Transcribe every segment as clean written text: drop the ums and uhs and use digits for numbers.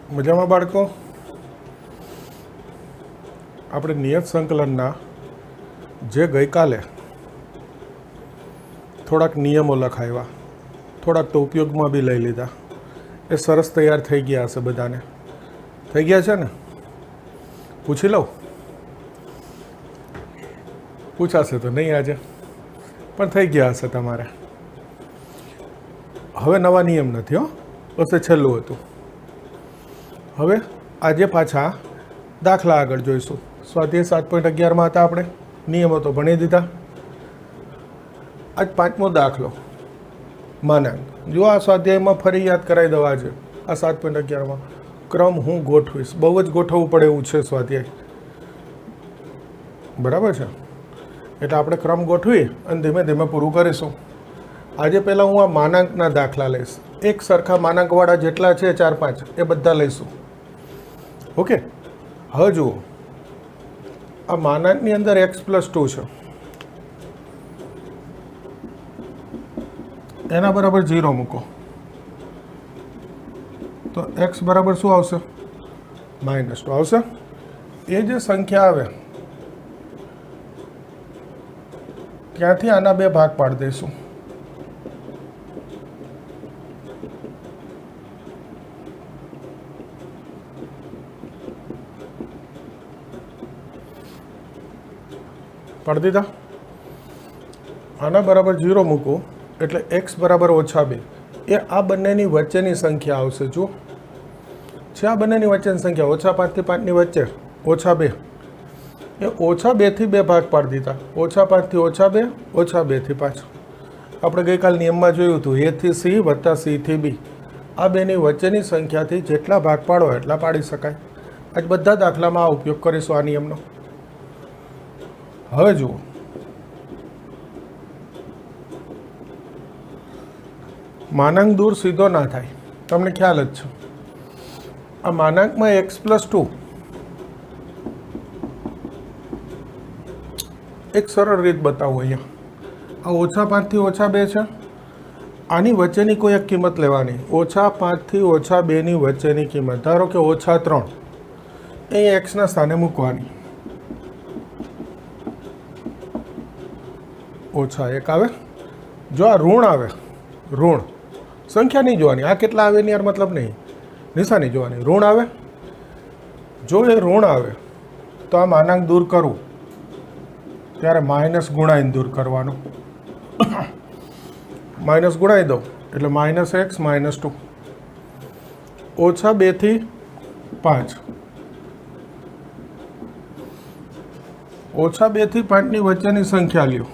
મજામાં બાળકો? આપણે નિયત સંકલનના જે ગઈકાલે થોડાક નિયમો લખાવ્યા, થોડાક તો ઉપયોગમાં બી લઈ લીધા, એ સરસ તૈયાર થઈ ગયા હશે બધાને. થઈ ગયા છે ને? પૂછી લઉં? પૂછાશે તો નહીં આજે, પણ થઈ ગયા હશે તમારે. હવે નવા નિયમ નથી હો, બસ છેલ્લું હતું. હવે આજે પાછા દાખલા આગળ જોઈશું. સ્વાધ્યાય 7.11માં હતા આપણે, નિયમો તો ભણી દીધા. આજ 5મો દાખલો માનાંક. જો આ સ્વાધ્યાયમાં ફરી યાદ કરાવી દઉં આજે આ 7.11માં ક્રમ હું ગોઠવીશ. બહુ જ ગોઠવવું પડે એવું છે સ્વાધ્યાય, બરાબર છે? એટલે આપણે ક્રમ ગોઠવી અને ધીમે ધીમે પૂરું કરીશું. આજે પહેલાં હું આ માનાંકના દાખલા લઈશ. એક સરખા માનાંકવાળા જેટલા છે 4-5 એ બધા લઈશું. ઓકે, હવે જુઓ, આ માનાંકની અંદર x+2 છે, એના બરાબર 0 મૂકો તો x બરાબર શું આવશે? -2 આવશે. એ જે સંખ્યા આવે ત્યાંથી આના 2 ભાગ પાડી દઈશું. પાડી દીધા. આના બરાબર 0 મૂકું એટલે x બરાબર -2. એ આ બંનેની વચ્ચેની સંખ્યા આવશે. જુઓ છે આ બંનેની વચ્ચેની સંખ્યા -5 થી 5ની વચ્ચે -2. એ -2 થી 2 ભાગ પાડી દીધા. -5 થી -2, -2 થી 5. આપણે ગઈકાલ નિયમમાં જોયું હતું a થી c વત્તા c થી b. આ બેની વચ્ચેની સંખ્યાથી જેટલા ભાગ પાડો એટલા પાડી શકાય. આજ બધા દાખલામાં આ ઉપયોગ કરીશું આ નિયમનો. હવે જુઓ, માનાંક દૂર સીધો ના થાય, તમને ખ્યાલ જ છે. આ માનાંકમાં x+2 એક સરળ રીત બતાવું અહીંયા. આ -5 થી -2 છે, આની વચ્ચેની કોઈ એક કિંમત લેવાની. -5 થી -2ની વચ્ચેની કિંમત, ધારો કે -3, એ એક્સના સ્થાને મૂકવાની. -1 આવે. જો આ ઋણ આવે, ઋણ સંખ્યા નહીં જોવાની, આ કેટલા આવે ને યાર મતલબ નહીં, નિશાની જોવાની. ઋણ આવે, જો એ ઋણ આવે તો આ માનાંક દૂર કરું ત્યારે માઇનસ ગુણાઈને દૂર કરવાનું. માઇનસ ગુણાઈ દો એટલે -x -2. -2 થી 5, -2 થી 5ની વચ્ચેની સંખ્યા લ્યો.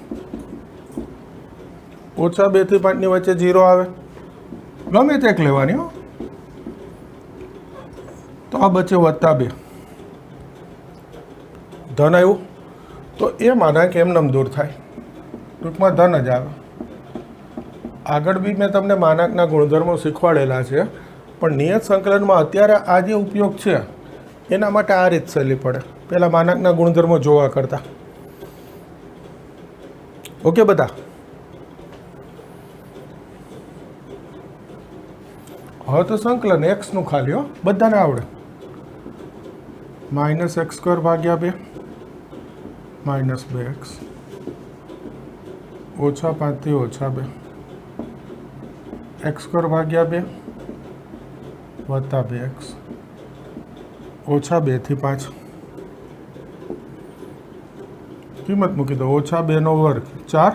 -2 થી 5ની વચ્ચે 0 આવે, ગમે તે એક લેવાની હો. તો આ બચે +2. ધન આવ્યું તો એ માનાંક એમનેમ દૂર થાય, ટૂંકમાં ધન જ આવે. આગળ બી મેં તમને માનાંકના ગુણધર્મો શીખવાડેલા છે, પણ નિયત સંકલનમાં અત્યારે આ જે ઉપયોગ છે એના માટે આ રીત સહેલી પડે, પહેલાં માનાંકના ગુણધર્મો જોવા કરતા. ઓકે બધા? હવે તો સંકલન એક્સનું ખાલી હો, બધાને આવડે. -x² ભાગ્યા 2 -2x, -5 થી -2 x² ભાગ્યા 2 વત્તા 2x, -2 થી 5. કિંમત મૂકી દો. -2નો વર્ગ 4,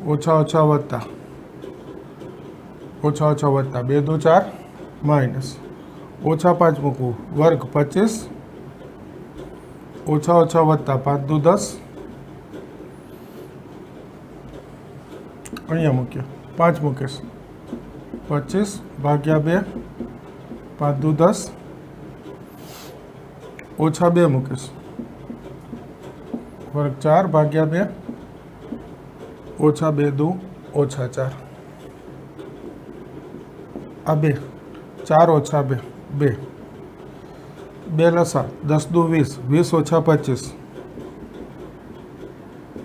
ઓછા વત્તા 2 દુ 4 માઇનસ -5 મૂકવું, વર્ગ 25, ઓછા વત્તા 5 દુ 10. અહીંયા મૂક્યો 5 મૂકીશ. 25 ભાગ્યા 2, 5 દુ 10, -2 મૂકીશ, વર્ગ 4 ભાગ્યા 2, -2 દુ -4. આ 2, 4 - 2, 2 લસા 10 દુ 20, 20 - 25,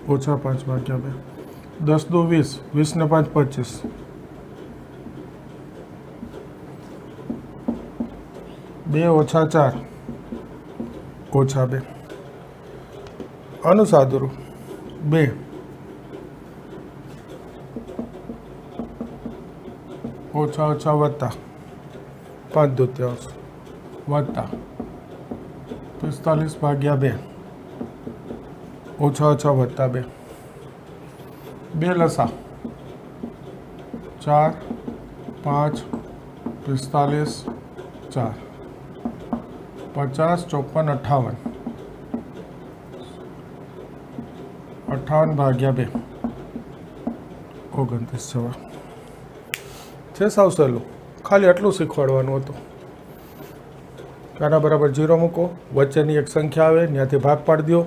-5 ભાગ્યા 2, 10 દુ 20, 20 ને 5 25, 2 ઓછા 4 ઓછા 2 આનું સાદુરૂપ 2 ઓછા ઓછા વત્તા 5/2 વત્તા 45/2 ઓછા ઓછા વત્તા 2 2 લસા 4 5 45 4 50 54 58/2 29 જવાબ છે. સાવ સહેલું, ખાલી આટલું શીખવાડવાનું હતું. આના બરાબર 0 મૂકો, વચ્ચેની એક સંખ્યા આવે ત્યાંથી ભાગ પાડી દો,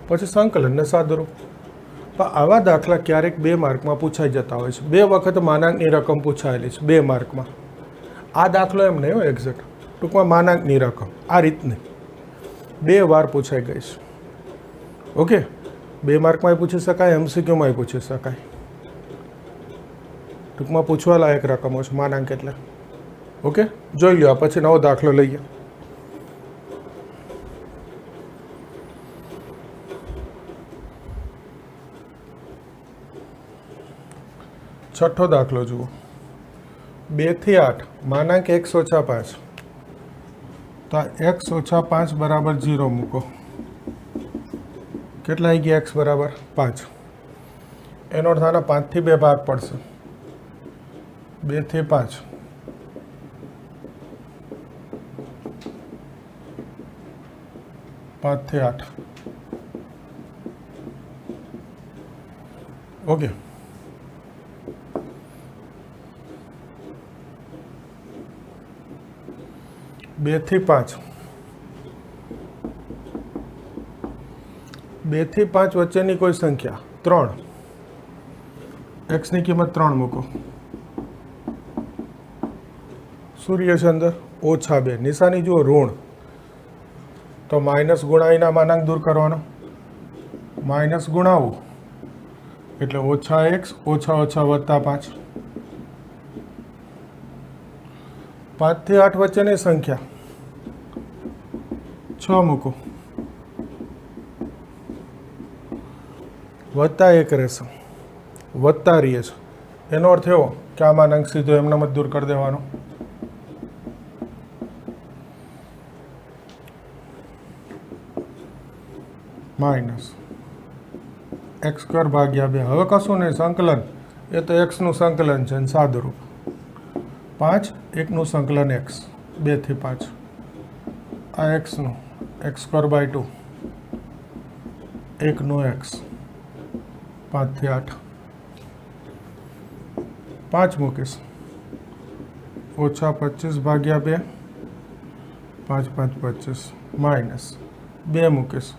પછી સંકલનને સાદુરૂપ. પણ આવા દાખલા ક્યારેક 2 માર્કમાં પૂછાઈ જતા હોય છે. 2 વખત માનાંકની રકમ પૂછાયેલી છે 2 માર્કમાં. આ દાખલો એમ નહીં હોય એક્ઝેક્ટ, ટૂંકમાં માનાંકની રકમ આ રીતની 2 વાર પૂછાઈ ગઈ છે. ઓકે, 2 માર્કમાંય પૂછી શકાય, MCQમાંય પૂછી શકાય. ટૂંકમાં પૂછવા લાયક રકમો છે માનાંક એટલે. ઓકે, જોઈ લો. પછી નવો દાખલો લઈએ. છઠ્ઠો દાખલો જુઓ. 2 થી 8 માનાંક x ઓછા 5. તો x ઓછા 5 બરાબર 0 મૂકો. કેટલા આવી ગયા x બરાબર 5? એનો અર્થ આના 5 થી 2 ભાગ પડશે. 2 થી 5 5 થી 8. ઓકે, બે થી 5 વચ્ચેની કોઈ સંખ્યા 3. એક્સની કિંમત 3 મૂકો. સૂર્ય છે અંદર ઓછા 2. નિશાની જુઓ ઋણ, તો માઇનસ ગુણાવીના માનાંક દૂર કરવાનો. માઇનસ ગુણાવું એટલે ઓછા x ઓછા ઓછા વત્તા 5. 5 થી 8 વચ્ચેની સંખ્યા 6 મૂકો. વત્તા 1 રહેશે, વત્તા રહીએ છે. એનો અર્થ એવો કે આ માનાંક સીધો એમનામ જ દૂર કરી દેવાનો. માઇનસ x² ભાગ્યા 2. હવે કશું નહીં, સંકલન એ તો x નું સંકલન છે સાદુરૂપ. 5 1નું સંકલન x 2 થી 5. આ x નું x²/2 1નું x 5 થી 8. 5 મૂકીશ. ઓછા 25/2 5 5 25 માઇનસ 2 મૂકીશ.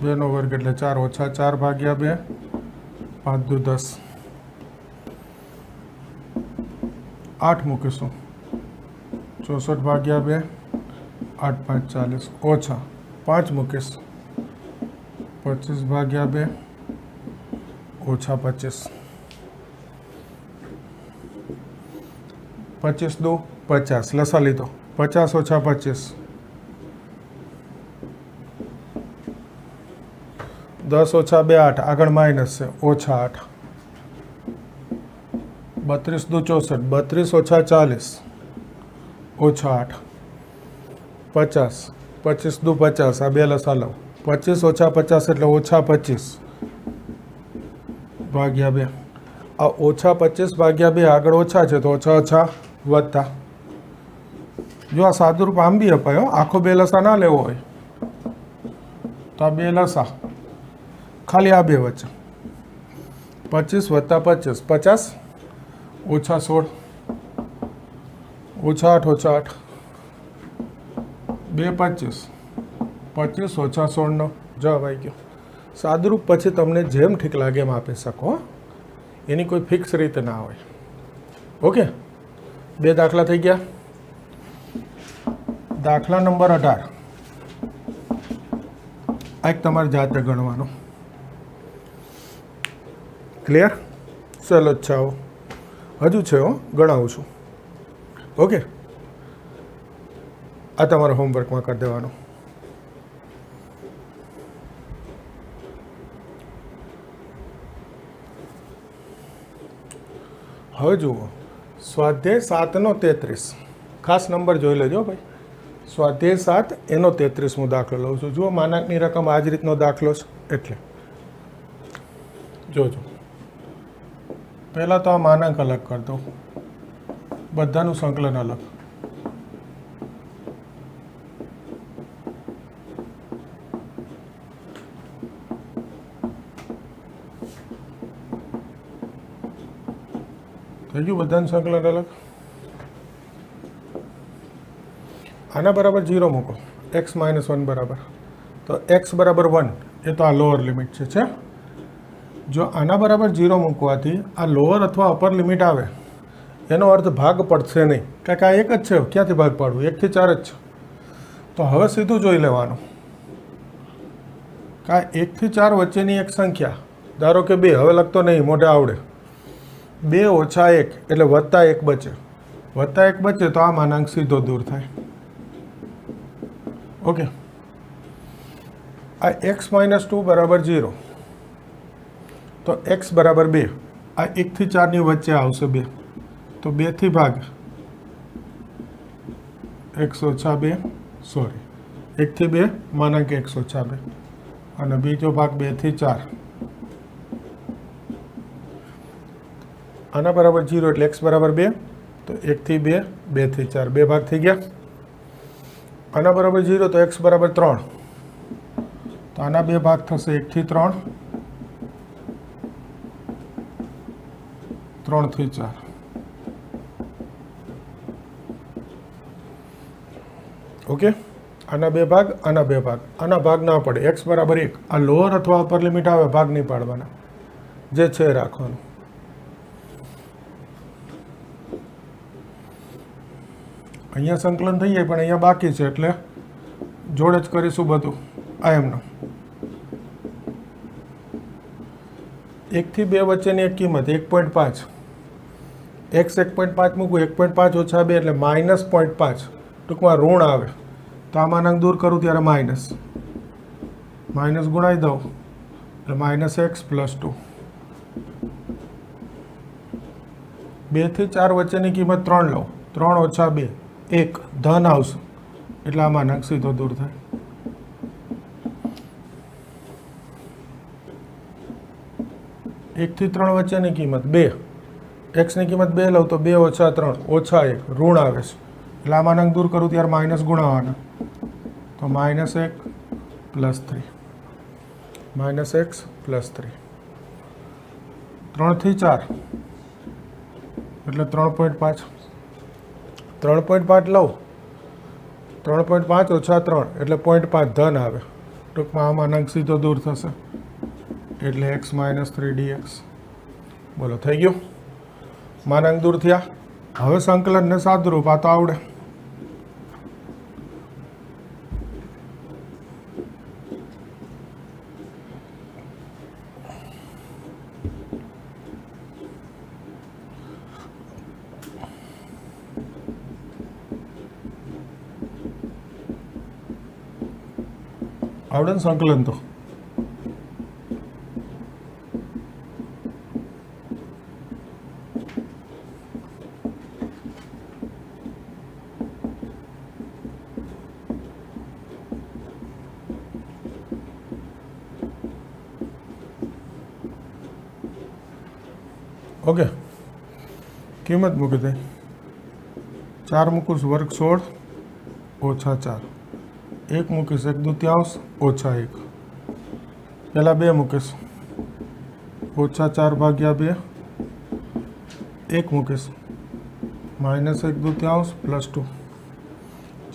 2 નો વર્ગ એટલે 4 ઓછા 4/2 5 દુ 10. 8 મૂકીશું. 64/2 8 5 40 ઓછા 5 મૂકીશ. 25/2 ઓછા 25. 25 દુ 50 લસા લીધો. 50 ઓછા 25 10 ઓછા 2 8. આગળ માઇનસ છે ઓછા 8. 32 દુ 64. 32 ઓછા 40 ઓછા 8. 50 25 દુ 50. આ 2 લસા લઉં. 25 ઓછા 50 એટલે ઓછા 25 ભાગ્યા 2. આ ઓછા 25 ભાગ્યા 2 આગળ ઓછા છે તો ઓછા ઓછા વત્તા. જો આ સાદુરૂપ આમ બી અપાયો, આખો 2 લસા ના લેવો હોય તો આ 2 લસા ખાલી આ 2 વચ્ચે 25 વત્તા 25 50 ઓછા 16 ઓછા 8 ઓછા 8 2 25 25 ઓછા 16નો જવાબ આવી ગયો. સાદુરૂપ પછી તમને જેમ ઠીક લાગે એમ આપી શકો, એની કોઈ ફિક્સ રીત ના હોય. ઓકે, 2 દાખલા થઈ ગયા. દાખલા નંબર 18 આ એક તમારે જાતે ગણવાનો. ક્લિયર? ચલો ચાલો હજુ છે, ગણાવું છું. ઓકે, આ તમારે હોમવર્કમાં કરી દેવાનું. હવે જુઓ, સ્વાધ્યાય 7:33 ખાસ નંબર જોઈ લેજો ભાઈ. સ્વાધ્યાય 7 એનો 33 દાખલો લઉં છું. જુઓ, માનાંકની રકમ આ જ રીતનો દાખલો છે. એટલે જોજો, પહેલાં તો આ માનાંક અલગ કરી દો, બધાનું સંકલન અલગ. થઈ ગયું બધાનું સંકલન અલગ. આના બરાબર 0 મૂકો, x - 1 બરાબર. તો x બરાબર 1 એ તો આ લોઅર લિમિટ છે. જો આના બરાબર 0 મૂકવાથી આ લોઅર અથવા અપર લિમિટ આવે એનો અર્થ ભાગ પડશે નહીં, કારણ કે આ એક જ છે. ક્યાંથી ભાગ પાડવું? 1 થી 4 જ છે. તો હવે સીધું જોઈ લેવાનું કે 1 થી 4 વચ્ચેની એક સંખ્યા, ધારો કે 2, હવે લખતો નહીં, મોઢે આવડે. 2 - 1 એટલે +1 બચે. +1 બચે તો આ માનાંક સીધો દૂર થાય. ઓકે, આ x - 2 બરાબર 0, તો x બરાબર 2. આ 1 થી 4 ની વચ્ચે આવશે 2, તો 2 થી ભાગ x - 2, સોરી 1 થી 2 માનાંક x - 2, અને બીજો ભાગ 2 થી 4. આના બરાબર 0 એટલે x બરાબર 2, તો 1 થી 2, 2 થી 4, 2 ભાગ થઈ ગયા. આના બરાબર 0 તો x બરાબર 3, તો આના 2 ભાગ થશે 1 થી 3, 3 થી 4. ઓકે, આના 2 ભાગ, આના 2 ભાગ, આના ભાગ ના પડે. x બરાબર 1, આ લોઅર અથવા અપર લિમિટ આવે, ભાગ નહીં પાડવાના, જે છે રાખવાનું. અહીંયા સંકલન થઈ જાય, પણ અહીંયા બાકી છે એટલે જોડે જ કરીશું બધું. આ એમનો 1 થી 2 વચ્ચેની એક કિંમત 1.5, x 1.5 મૂકવું, 1.5 - 2 એટલે -0.5, ટૂંકમાં ઋણ આવે. તો આ માનાંક દૂર કરું ત્યારે માઇનસ ગુણાઈ દઉં એટલે -x + 2. 2 થી 4 વચ્ચેની કિંમત 3 લઉં, 3 - 2 1, ધન આવશે એટલે આ માનાંક સીધો દૂર થાય. એક થી 3 વચ્ચેની કિંમત 2, x ની કિંમત 2 લઉં તો 2 - 3 - 1 ઋણ આવે છે એટલે આ માનાંક દૂર કરું ત્યારે માઇનસ ગુણાવાના, તો -x + 3, -x + 3. 3 થી 4 એટલે 3.5, 3.5 લઉં, 3.5 - 3 એટલે 0.5 ધન આવે. ટૂંકમાં આ માનાંક સીધો દૂર થશે એટલે x - 3 dx. બોલો, થઈ ગયું? માનાંક દૂર થયા. હવે સંકલનને સાદુરૂપ આ તો આવડે. આવડે ને સંકલન તો? ઓકે, કિંમત મૂકી દે. 4 મૂકું, વર્ગ 16 ઓછા 4, 1 મૂકીશ 1/2 ઓછા 1, પહેલાં 2 મૂકીશ, ઓછા 4 ભાગ્યા 2, 1 મૂકીશ, -1/2 + 2,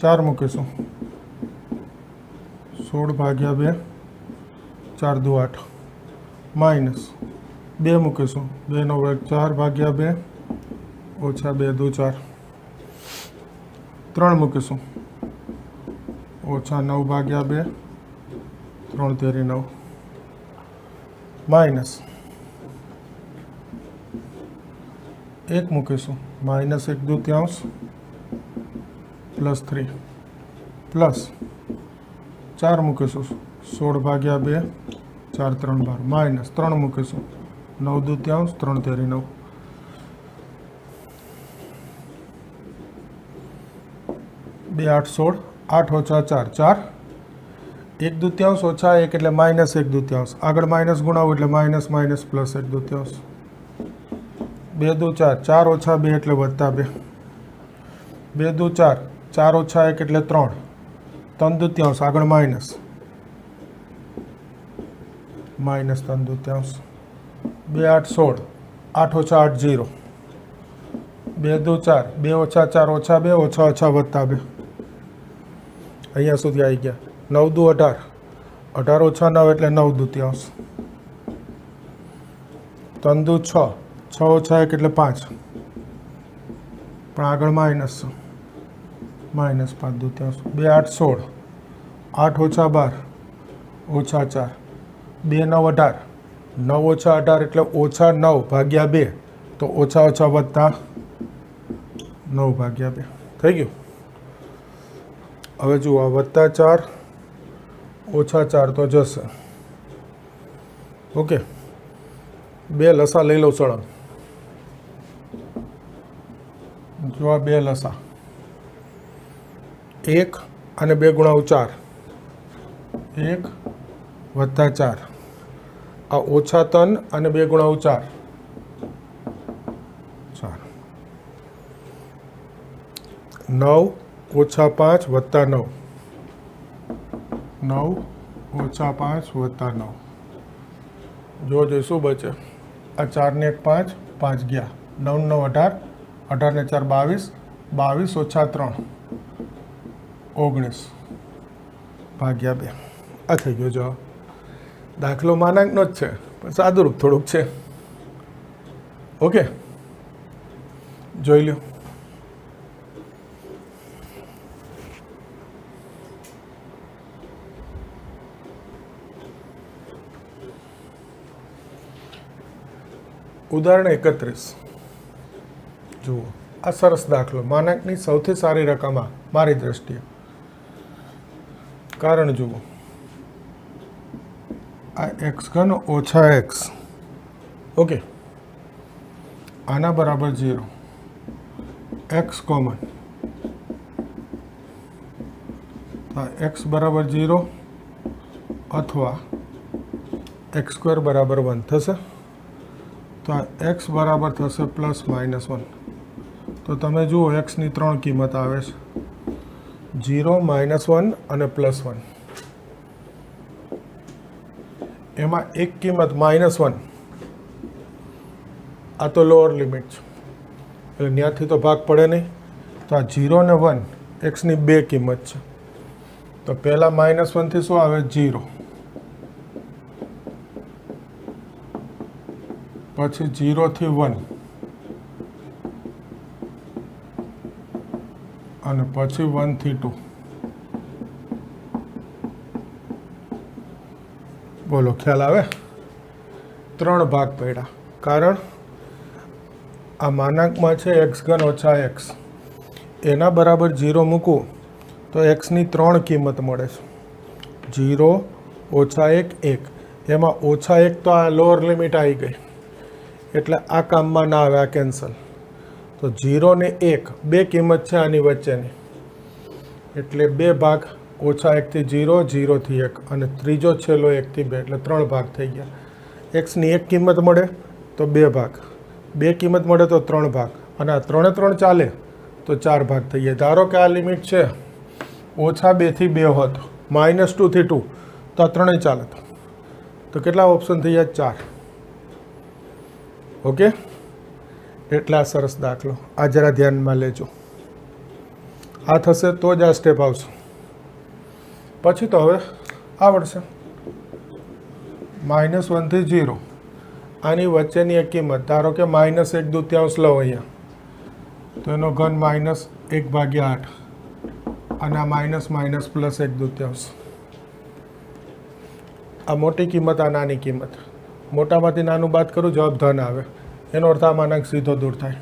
4 મૂકીશું, 16 ભાગ્યા 2, 4 દુ 8, માઇનસ 2 મૂકીશું, 2 નો વર્ગ 4 ભાગ્યા 2 ઓછા 2 દુ 4, 3 મૂકીશું, ઓછા 9 ભાગ્યા 2, 3 તેરી 9, માઇનસ 1 મૂકીશું, -1/2 + 3, પ્લસ 4 મૂકીશું 16 ભાગ્યા 2 4 3 12 માઇનસ 3 મૂકીશું 9 દૂત્યાંશ 3 તેરી 9 2 8 16 8 ઓછા 4 4 1 દૂત્યાંશ ઓછા 1 એટલે માઇનસ 1 દૂત્યાંશ આગળ માઇનસ ગુણાવો એટલે માઇનસ માઇનસ પ્લસ 1 દૂત્યાંશ 2 દુ 4 4 ઓછા 2 એટલે વત્તા 2 2 દુ 4 4 ઓછા 1 એટલે 3 3 દૂત્યાંશ આગળ માઇનસ માઇનસ 3 દૂત્યાંશ 2 8 16 8 ઓછા 8 0 2 દુ 4 2 ઓછા 4 ઓછા 2 ઓછા ઓછા વત્તા 2 અહીંયા સુધી આવી ગયા 9 દુ 18 18 ઓછા 9 એટલે 9 દૂત્યાંશ 3 દુ 6 6 ઓછા 1 એટલે 5 પણ આગળ માઇનસ માઇનસ 5 દૂત્યાંશ 2 8 16 8 ઓછા 12 ઓછા 4 2 9 18 9 ઓછા 18 એટલે ઓછા 9 ભાગ્યા 2 તો ઓછા ઓછા વત્તા 9 ભાગ્યા 2 થઈ ગયું હવે જુઓ વત્તા 4 ઓછા 4 તો જશે ઓકે 2 લસા લઈ લો સળંગ જો આ 2 લસા 1 અને 2 ગુણાવું 4 1 વત્તા 4 આ ઓછા 3 અને 2 ગુણાવું 4 4 9 ઓછા 5 વત્તા 9 9 ઓછા 5 વત્તા 9 જો શું બચે આ 4 ને 1 5 5 ગયા 9 9 18 18 ને 4 22 22 ઓછા 3 19 ભાગ્યા 2 આ થઈ ગયો જવાબ દાખલો માનાંકનો જ છે પણ સાદુરૂપ થોડુંક છે ઓકે જોઈ લ્યો ઉદાહરણ 31 જુઓ આ સરસ દાખલો માનાંકની સૌથી સારી રકમ આ મારી દ્રષ્ટિએ કારણ જુઓ આ એક્સ ઘન ઓછા એક્સ ઓકે આના બરાબર 0 એક્સ કોમન તો એક્સ બરાબર 0 અથવા એક્સ સ્ક્વેર બરાબર 1 થશે તો આ એક્સ બરાબર થશે પ્લસ માઇનસ 1 તો તમે જુઓ એક્સની 3 કિંમત આવે છે 0 -1 અને +1 એમાં એક કિંમત -1 આ તો લોઅર લિમિટ છે એટલે ત્યાંથી તો ભાગ પડે નહીં તો આ 0 ને 1 એક્સની 2 કિંમત છે તો પહેલાં -1 થી શું આવે 0 પછી 0 થી 1 અને પછી 1 થી 2 બોલો ખ્યાલ આવે 3 ભાગ પડ્યા કારણ આ માનાંકમાં છે એક્સ ઘન ઓછા એક્સ એના બરાબર 0 મૂકવું તો એક્સની 3 કિંમત મળે છે 0 ઓછા 1 1 એમાં ઓછા 1 તો આ લોઅર લિમિટ આવી ગઈ એટલે આ કામમાં ના આવે આ કેન્સલ તો 0 ને 1 બે કિંમત છે આની વચ્ચેની એટલે 2 ભાગ ઓછા 1 થી 0 0 થી 1 અને ત્રીજો છેલ્લો 1 થી 2 એટલે 3 ભાગ થઈ ગયા એક્સની 1 કિંમત મળે તો 2 ભાગ 2 કિંમત મળે તો 3 ભાગ અને આ 3 3 ચાલે તો 4 ભાગ થઈ ગયા ધારો કે આ લિમિટ છે ઓછા 2 થી 2 હોત -2 થી 2 તો આ 3 ચાલે તો કેટલા ઓપ્શન થઈ ગયા 4 ઓકે એટલા સરસ દાખલો આ જરા ધ્યાનમાં લેજો આ થશે તો જ આ સ્ટેપ આવશે પછી તો હવે આવડશે -1 થી 0 આની વચ્ચેની એક કિંમત ધારો કે -1 દૂત્યાંશ લો અહીંયા તો એનો ઘન -1/8 અને આ માઇનસ પ્લસ 1 દૂત્યાંશ આ મોટી કિંમત આ નાની કિંમત મોટામાંથી નાનું બાદ કરું જવાબ ધન આવે એનો અર્થ આ માનાંક સીધો દૂર થાય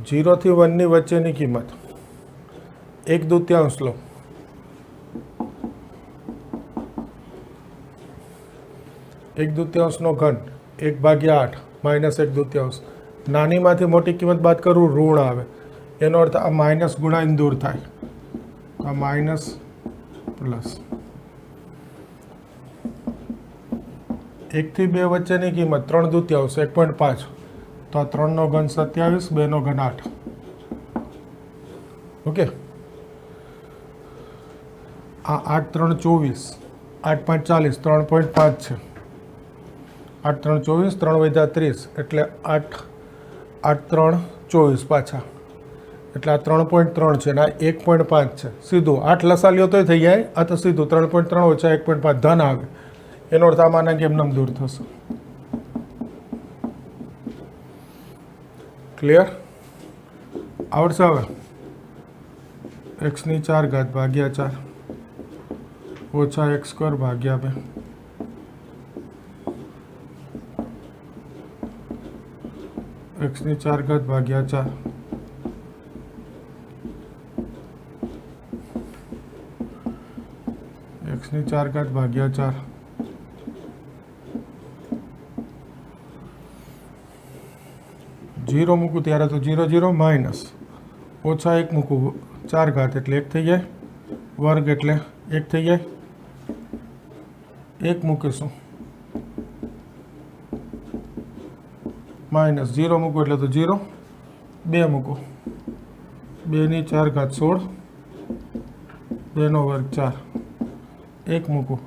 0 થી 1 ની વચ્ચેની કિંમત 1/2 લો. 1/2 નો ઘન 1/8 માઇનસ 1/2. નાનીમાંથી મોટી કિંમત બાદ કરું ઋણ આવે, એનો અર્થ આ માઇનસ ગુણાઈને દૂર થાય, આ માઇનસ પ્લસ. 1 થી 2 વચ્ચેની કિંમત 3/2 1.5, તો આ 3 નો ઘન 27, 2 નો ઘન 8. ઓકે, આ 8 3 24, 8 5 40, 3.5 છે. 8 3 24, 3 વધ્યા 30, એટલે 8 3 24 પાછા, એટલે આ 3.3 છે ને આ 1.5 છે. સીધું 8 લસા લ્યો તોય થઈ જાય, આ તો સીધું 3.3 ઓછા 1.5 ધન આવે, એનો અર્થ આમાંના કેમ દૂર થશે. ક્લિયર? આવડશે હવે? x ની 4 ઘાત ભાગ્યા 4 ઓછા x² ભાગ્યા 2. x ની 4 ઘાત ભાગ્યા 4 x ની 4 ઘાત ભાગ્યા 4 0 મૂકું ત્યારે તો 0 0 માઇનસ ઓછા 1 મૂકું 4 ઘાત એટલે 1 થઈ જાય, વર્ગ એટલે 1 થઈ જાય. 1 મૂકીશું માઇનસ 0 મૂકું એટલે તો 0, 2 મૂકું 2 ની 4 ઘાત 16, 2 નો વર્ગ 4, 1 મૂકું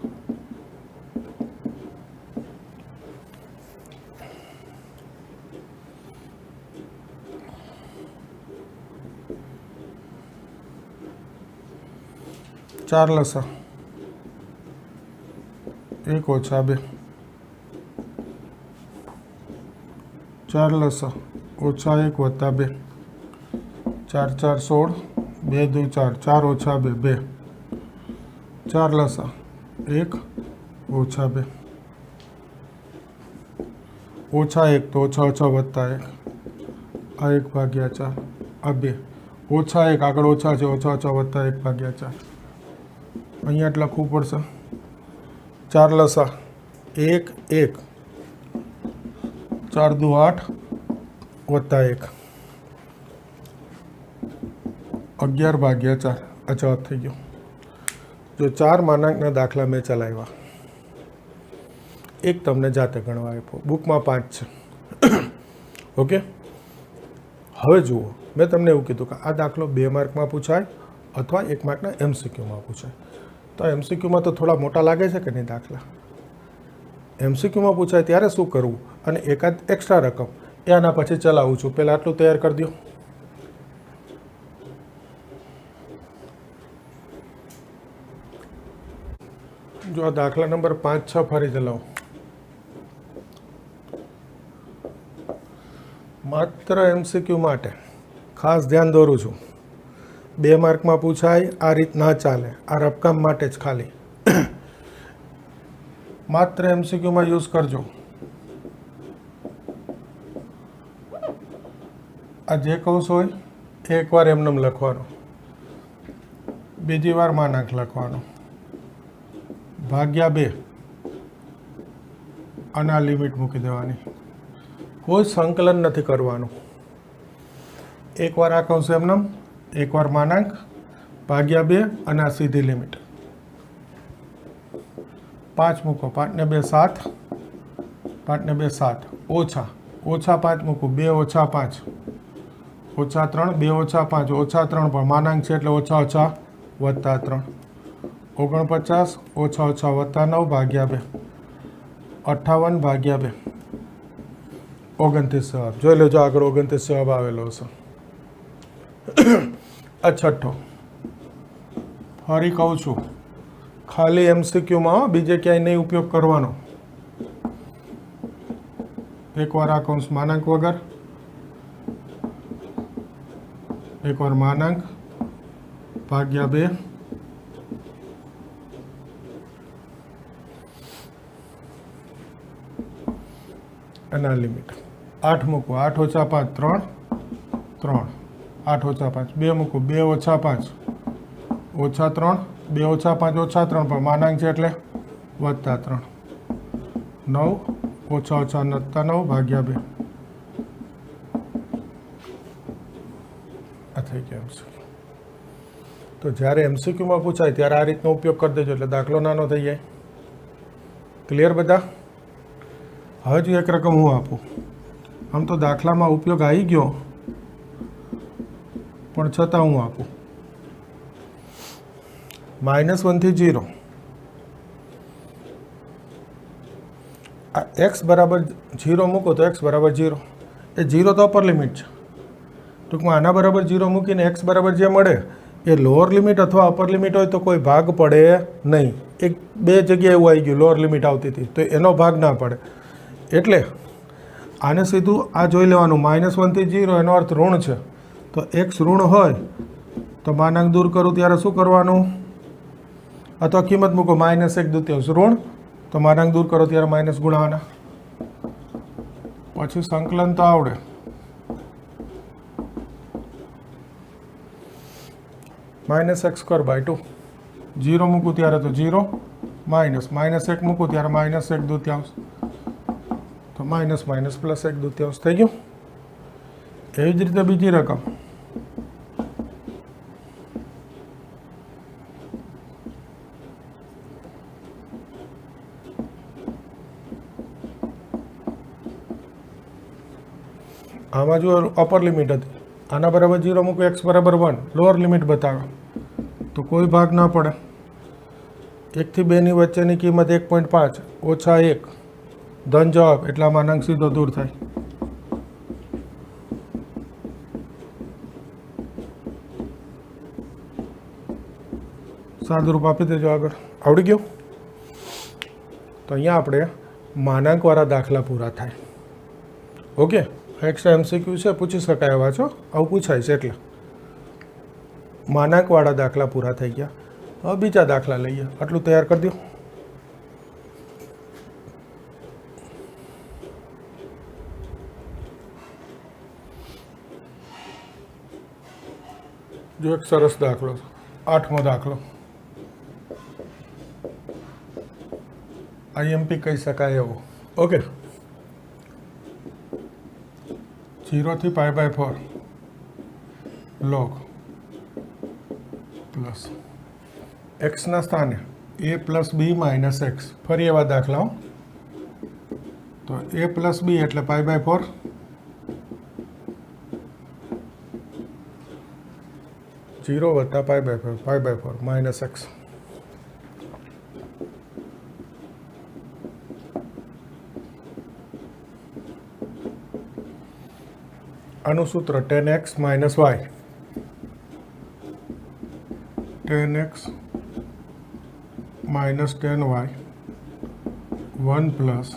ચાર લસા 1 ઓછા 2, 4 લસા ઓછા 1 વત્તા 2, 4 4 16, 2 2 4, 4 ઓછા 2 2, 4 લસા 1 ઓછા 2, ઓછા 1 તો ઓછા ઓછા વત્તા 1, આ 1 ભાગ્યા 4, આ 2, ઓછા 1 આગળ ઓછા છે, ઓછા ઓછા વત્તા 1 ભાગ્યા 4. અહીંયા જ લખવું પડશે. 4 લસા 1 1, 4 દુ 8 વત્તા 1, 11 ભાગ્યા 4. આ જવાબ થઈ ગયો. જો 4 માનાંકના દાખલા મેં ચલાવ્યા, એક તમને જાતે ગણવા આપ્યો, બુકમાં 5 છે. ઓકે, હવે જુઓ, મેં તમને એવું કીધું કે આ દાખલો 2 માર્કમાં પૂછાય અથવા 1 માર્કના MCQમાં પૂછાય. તો MCQમાં તો થોડા મોટા લાગે છે કે નહીં દાખલા? MCQમાં પૂછાય ત્યારે શું કરવું, અને એકાદ એક્સ્ટ્રા રકમ એ આના પછી ચલાવું છું. પહેલાં આટલું તૈયાર કરી દો. જો આ દાખલા નંબર 5 6 ફરી ચલાવો. માત્ર MCQ માટે ખાસ ધ્યાન દોરું છું. 2 માર્કમાં પૂછાય આ રીત ના ચાલે, આ રફકામ માટે જ ખાલી. માત્ર MCQમાં યુઝ કરજો. આ જે કૌંસ હોય એકવાર એમનેમ લખવાનો, બીજી વાર માનાંક લખવાનો, ભાગ્યા 2 અને આ લિમિટ મૂકી દેવાની. કોઈ સંકલન નથી કરવાનું. એકવાર આ કૌંસ એમનેમ, એકવાર માનાંક, ભાગ્યા 2 અને આ સીધી લિમિટ. 5 મૂકો, 5 ને 2 7, 5 ને 2 7, ઓછા ઓછા 5 મૂકું, 2 ઓછા 5, ઓછા 3, 2 ઓછા 5, ઓછા 3 પણ માનાંક છે એટલે ઓછા ઓછા વત્તા 3, 49 ઓછા ઓછા વત્તા 9 ભાગ્યા 2, 58 ભાગ્યા 2, 29 જવાબ. જોઈ લેજો આગળ 29 જવાબ આવેલો હશે. આ છઠ્ઠો. ફરી કહું છું, ખાલી MCQમાં બીજે ક્યાંય નહીં ઉપયોગ કરવાનો. એકવાર આ કૌંસ માનાંક વગર, એકવાર માનાંક, ભાગ્યા 2, અને આ લિમિટ. 8 મૂકો, 8 ઓછા 5 3, 3 8 ઓછા 5 2 મૂકું 2 ઓછા 5 ઓછા 3 2 ઓછા 5 ઓછા 3 પણ માનાંક છે એટલે વત્તા 3 9 ઓછા ઓછા વત્તા 9 ભાગ્યા 2 આ થઈ ગયા એમસીક્યુ. તો જ્યારે એમસીક્યુમાં પૂછાય ત્યારે આ રીતનો ઉપયોગ કરી દેજો એટલે દાખલો નાનો થઈ જાય. ક્લિયર બધા? હજુ એક રકમ હું આપું. આમ તો દાખલામાં ઉપયોગ આવી ગયો પણ છતાં હું આપું. -1 થી 0 આ x બરાબર 0 મૂકો તો x બરાબર 0. એ 0 તો અપર લિમિટ છે. ટૂંકમાં આના બરાબર 0 મૂકીને x બરાબર જે મળે એ લોઅર લિમિટ અથવા અપર લિમિટ હોય તો કોઈ ભાગ પડે નહીં. એક બે જગ્યાએ એવું આવી ગયું લોઅર લિમિટ આવતી હતી તો એનો ભાગ ના પડે. એટલે આને સીધું આ જોઈ લેવાનું. -1 થી 0 એનો અર્થ ઋણ છે. તો x ઋણ હોય તો માનાંક દૂર કરું ત્યારે શું કરવાનું? અથવા કિંમત મૂકો -1/2 ઋણ તો માનાંક દૂર કરો ત્યારે માઇનસ ગુણાવાના. પછી સંકલન તો આવડે. -x² 2 0 મૂકું ત્યારે તો 0 -1 મૂકું ત્યારે -1/2 તો માઇનસ +1/2 થઈ ગયું. એવી જ રીતે બીજી રકમ આમાં જો અપર લિમિટ હતી આના બરાબર 0 મૂકું x બરાબર 1 લોઅર લિમિટ બતાવે તો કોઈ ભાગ ના પડે. 1 થી 2 ની વચ્ચેની કિંમત 1.5 ઓછા 1 ધન જવાબ એટલા માનાંક સીધો દૂર થાય. સાદુરૂપ આપી દેજો આગળ. આવડી ગયું? તો અહીંયા આપણે માનાંકવાળા દાખલા પૂરા થાય. ઓકે, એક્સ્ટ્રા એમસીક્યુ છે, પૂછી શકાય એવા છો, આવું પૂછાય છે એટલે. માનાંકવાળા દાખલા પૂરા થઈ ગયા. હવે બીજા દાખલા લઈએ. આટલું તૈયાર કરી દો. જો એક સરસ દાખલો છે, 8મો દાખલો. આઈએમપી કહી શકાય એવો. ઓકે, 0 થી π/4 log પ્લસ એક્સના સ્થાને a + b - x. ફરી એવા દાખલાઓ. તો a + b એટલે π/4 0 વત્તા π/4 -x. આનું સૂત્ર tan x - y 10x - 10y 1 +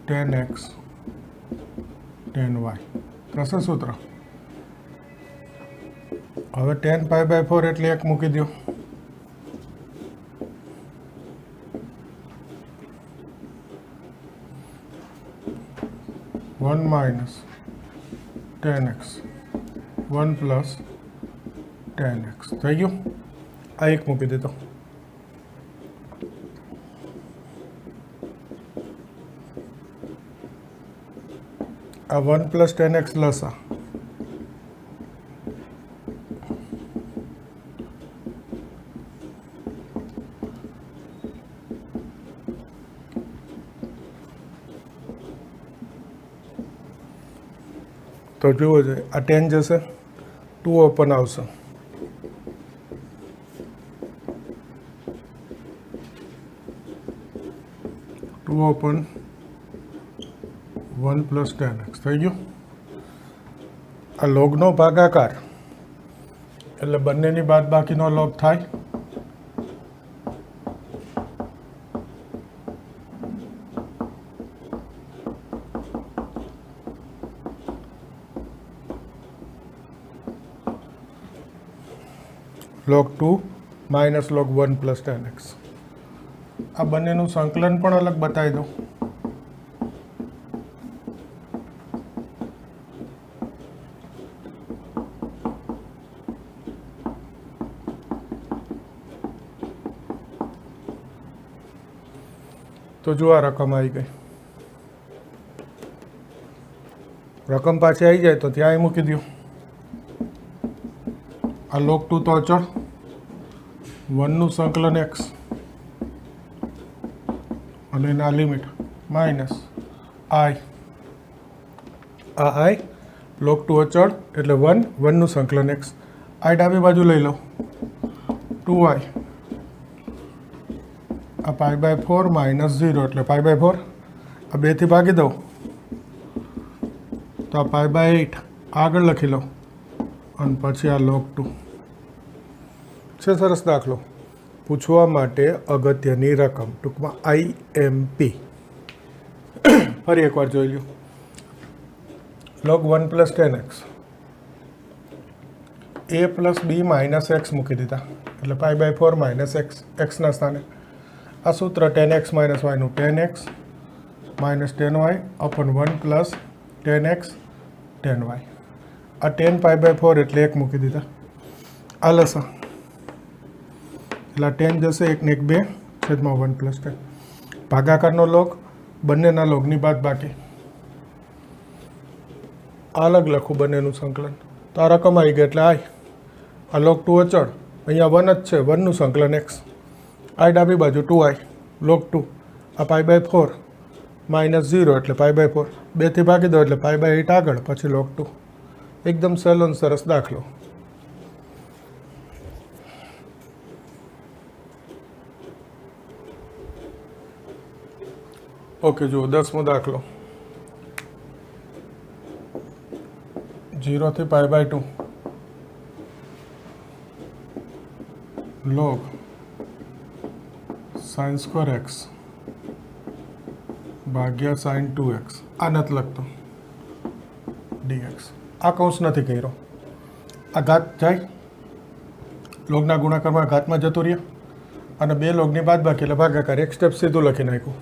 tan x tan y. થશે સૂત્ર. હવે tan π/4 એટલે 1 મૂકી દો. -1 tan x 1 + tan x થઈ ગયું. આ 1 મૂકી દીધો. આ 1 + tan x લસા તો જુઓ જોઈએ. આ 10 જશે 2 ઓપન આવશે. ઓપન 1 + tan x થઈ ગયું. આ લોગનો ભાગાકાર એટલે બંનેની બાદબાકીનો લોગ થાય. log 2 - log 1 + tan x. આ બંનેનું સંકલન પણ અલગ બતાવી દઉં. तो जो आ रकम आई गई, रकम पाછી આવી જાય તો ત્યાં મૂકી દો। આ log 2 તો અચળ, 1નું સંકલન x અને એના લિમિટ માઇનસ i, આ i log 2 અચળ એટલે 1નું સંકલન x, i ડાબી બાજુ લઈ લો 2i, આ π/4 માઇનસ 0 એટલે π/4, આ 2 થી ભાગી દો તો આ π/8 આગળ લખી લો અને પછી આ log 2 છે। સરસ દાખલો, પૂછવા માટે અગત્યની રકમ, ટૂંકમાં IMP। ફરી એકવાર જોઈ લ્યો, log 1 + 10x a + b - x મૂકી દીધા એટલે π/4 માઇનસ x ના સ્થાને આ સૂત્ર 10x - y નું 10x - 10y અપન 1 + 10x 10y, આ 10 π/4 એટલે 1 મૂકી દીધા। આ લસા એટલે 10 જશે 1 ને 1 2 છેદમાં 1 + 10, ભાગાકારનો લોગ બંનેના લોગની બાદબાકી, અલગ લખું બંનેનું સંકલન તો આ રકમ આવી ગઈ એટલે i, આ log 2 અચળ, અહીંયા 1 જ છે, 1નું સંકલન x, i ડાબી બાજુ 2i log 2, આ π/4 માઇનસ 0 એટલે π/4, 2 થી ભાગી દો એટલે π/8 આગળ પછી log 2। એકદમ સહેલો અને સરસ દાખલો। ઓકે, જુઓ 10મો દાખલો, 0 થી π/2 log sin² x ભાગ્યા sin 2x, આ નથી લખતો dx, આ કૌંસ નથી કર્યો, આ ઘાત જાય લોગના ગુણાકારમાં ઘાતમાં જતું રહ્યા અને બે લોગની બાદબાકી એટલે ભાગાકાર, એક સ્ટેપ સીધું લખી નાખ્યું।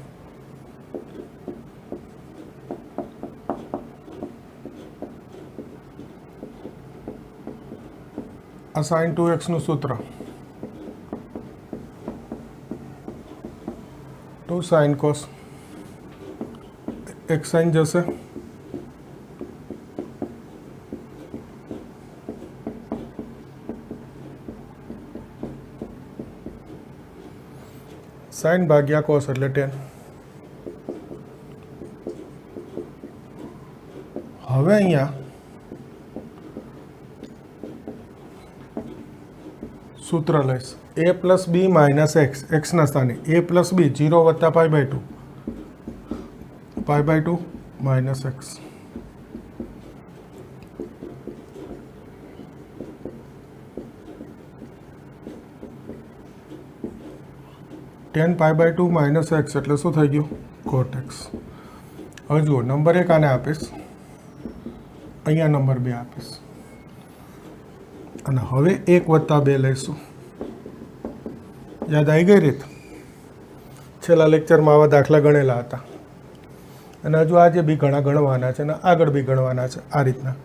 આ sin 2x નું સૂત્ર 2 sin cos, એક સાઇન જશે સાઇન ભાગ્યા કોસ એટલે 10। હવે અહીંયા સૂત્ર લઈશ a + b - x, x ના સ્થાને a + b 0 + π/2 π/2 - x, 10 π/2 - x એટલે શું થઈ ગયું cot x। હવે જુઓ, નંબર 1 આને આપીશ, અહીંયા નંબર 2 આપીશ અને હવે 1 + 2 લઈશું। યાદ આવી ગઈ રીત? છેલ્લા લેક્ચરમાં આવા દાખલા ગણેલા હતા અને હજુ આજે બી ઘણા ગણવાના છે અને આગળ બી ગણવાના છે। આ રીતના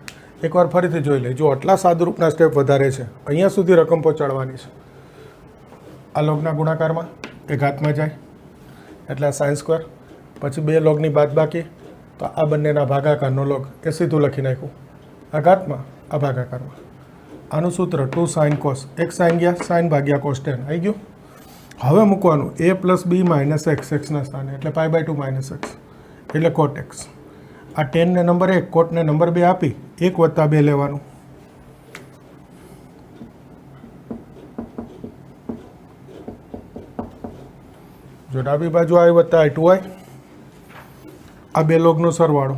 એકવાર ફરીથી જોઈ લઈએ। જો આટલા સાદુરૂપના સ્ટેપ વધારે છે, અહીંયા સુધી રકમ પહોંચાડવાની છે। આ લોગના ગુણાકારમાં એ ઘાતમાં જાય એટલે આ sin², પછી બે લોગની બાદબાકી તો આ બંનેના ભાગાકારનો લોગ એ સીધું લખી નાખ્યું, આ ઘાતમાં આ ભાગાકારમાં। આનું સૂત્ર 2 sin cos, એક સાઇન ગયા, સાઇન ભાગ્યા cos 10 આવી ગયું। હવે મૂકવાનું a + b - x, x ના સ્થાને એટલે π/2 - x એટલે cot x। આ 10 ને નંબર 1, cot ને નંબર 2 આપી 1 + 2 લેવાનું। જો ડાબી બાજુ i + i 2i, આ બે લોગનો સરવાળો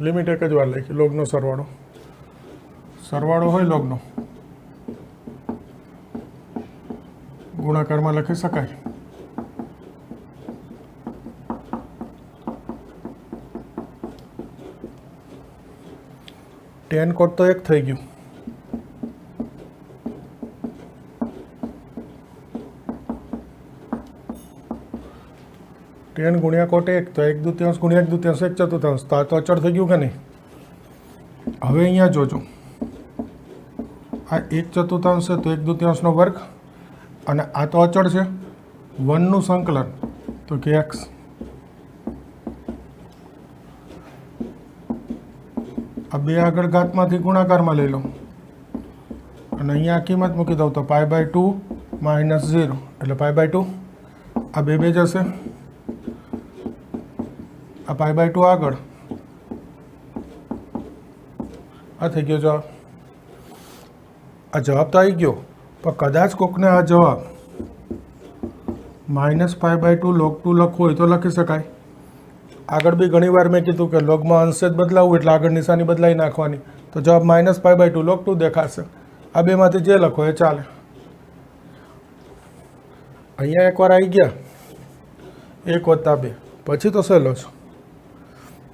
લિમિટ એક જ વાર લખી, લોગનો સરવાળો હોય લોગનો ગુણાકારમાં લખી શકાય। ટેન કોટ તો 1 થઈ ગયું, tan ગુણ્યા કોટ 1 તો 1/2 ગુણ્યા 1/2 1/4 તો આ તો અચળ થઈ ગયું કે નહીં? હવે અહીંયા જોજો, આ 1/4 છે તો 1/2 વર્ગ, અને આ તો અચળ છે 1 નું સંકલન તો કે x, આ બે આગળ ઘાતમાંથી ગુણાકારમાં લઈ લો અને અહીંયા કિંમત મૂકી દઉં તો π/2 - 0 એટલે π/2, આ બે જશે, આ π/2 આગળ, આ થઈ ગયો જવાબ. આ જવાબ તો આવી ગયો, પણ કદાચ કોકને આ જવાબ -π/2 log 2 લખવું હોય તો લખી શકાય. આગળ બી ઘણી વાર મેં કીધું કે લોગમાં અંશ જ બદલાવવું એટલે આગળ નિશાની બદલાઈ નાખવાની, તો જવાબ -π/2 log 2 દેખાશે. આ બેમાંથી જે લખો એ ચાલે. અહીંયા એકવાર આવી ગયા 1 + 2, પછી તો સહેલો છે.